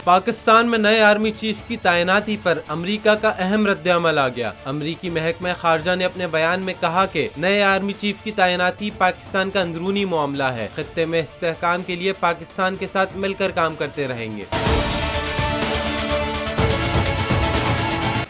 پاکستان میں نئے army chief کی تعیناتی پر امریکہ کا اہم رد عمل آ گیا۔ امریکی محکمہ خارجہ نے اپنے بیان میں کہا کہ نئے آرمی چیف کی تعیناتی پاکستان کا اندرونی معاملہ ہے، خطے میں استحکام کے لیے پاکستان کے ساتھ مل کر کام کرتے رہیں گے۔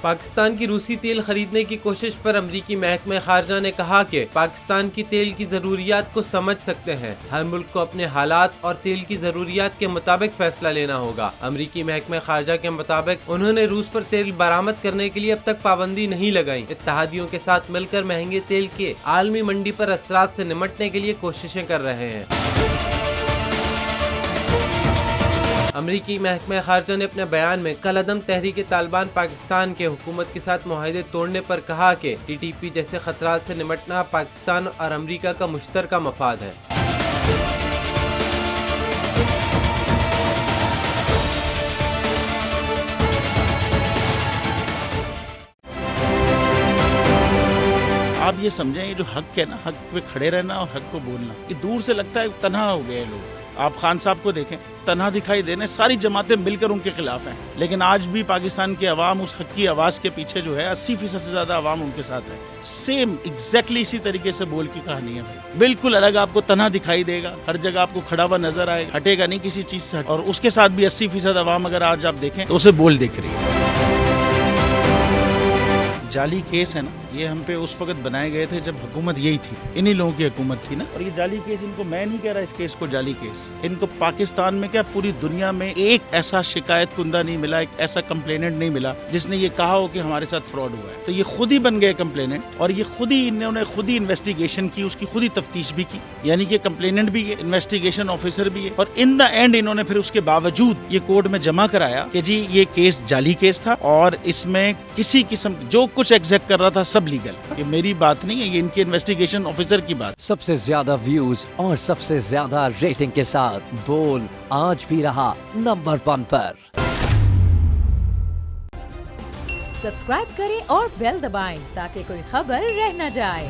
پاکستان کی روسی تیل خریدنے کی کوشش پر امریکی محکمہ خارجہ نے کہا کہ پاکستان کی تیل کی ضروریات کو سمجھ سکتے ہیں، ہر ملک کو اپنے حالات اور تیل کی ضروریات کے مطابق فیصلہ لینا ہوگا۔ امریکی محکمہ خارجہ کے مطابق انہوں نے روس پر تیل برآمد کرنے کے لیے اب تک پابندی نہیں لگائی، اتحادیوں کے ساتھ مل کر مہنگے تیل کے عالمی منڈی پر اثرات سے نمٹنے کے لیے کوششیں کر رہے ہیں۔ امریکی محکمہ خارجہ نے اپنے بیان میں کل عدم تحریک طالبان پاکستان کے حکومت کے ساتھ معاہدے توڑنے پر کہا کہ ٹی ٹی پی جیسے خطرات سے نمٹنا پاکستان اور امریکہ کا مشترکہ مفاد ہے۔ آپ یہ سمجھیں یہ جو حق ہے نا، حق پہ کھڑے رہنا اور حق کو بولنا، یہ دور سے لگتا ہے تنہا ہو گئے لوگ۔ آپ خان صاحب کو دیکھیں، تنہا دکھائی دینے، ساری جماعتیں مل کر ان کے خلاف ہیں، لیکن آج بھی پاکستان کے عوام اس حق کی آواز کے پیچھے جو ہے 80% سے زیادہ عوام ان کے ساتھ ہے۔ سیم ایگزیکٹلی اسی طریقے سے بول کی کہانی ہے بھائی، بالکل الگ آپ کو تنہا دکھائی دے گا، ہر جگہ آپ کو کھڑا ہوا نظر آئے گا، ہٹے گا نہیں کسی چیز سے، اور اس کے ساتھ بھی 80% عوام اگر آج آپ دیکھیں تو اسے بول دکھ رہی ہے۔ جعلی کیس ہے نا، یہ ہم پہ اس وقت بنائے گئے تھے جب حکومت یہی تھی، انہی لوگوں کی حکومت تھی نا، اور یہ جعلی کیس ان کو، میں نہیں کہہ رہا اس کیس کو جعلی کیس، ان کو پاکستان میں کیا پوری دنیا میں ایک ایسا شکایت کنندہ نہیں ملا، ایک ایسا کمپلیننٹ نہیں ملا جس نے یہ کہا ہو کہ ہمارے ساتھ فراڈ ہوا ہے۔ تو یہ خود ہی بن گئے کمپلیننٹ، اور یہ خود ہی انہوں نے خود ہی انویسٹیگیشن کی، اس کی خود ہی تفتیش بھی کی، یعنی کہ کمپلیننٹ بھی ہے، انویسٹیگیشن آفیسر بھی ہے، اور ان دا اینڈ انہوں نے پھر اس کے باوجود یہ کورٹ میں جمع کرایا کہ جی یہ کیس جعلی کیس تھا، اور اس میں کسی قسم جو کچھ ایگزیکٹ کر رہا تھا سب لیگل۔ یہ میری بات نہیں ہے، یہ ان کے انویسٹیگیشن آفیسر کی بات۔ سب سے زیادہ ویوز اور سب سے زیادہ ریٹنگ کے ساتھ بول آج بھی رہا نمبر 1 پر۔ سبسکرائب کریں اور بیل دبائیں تاکہ کوئی خبر رہ نہ جائے۔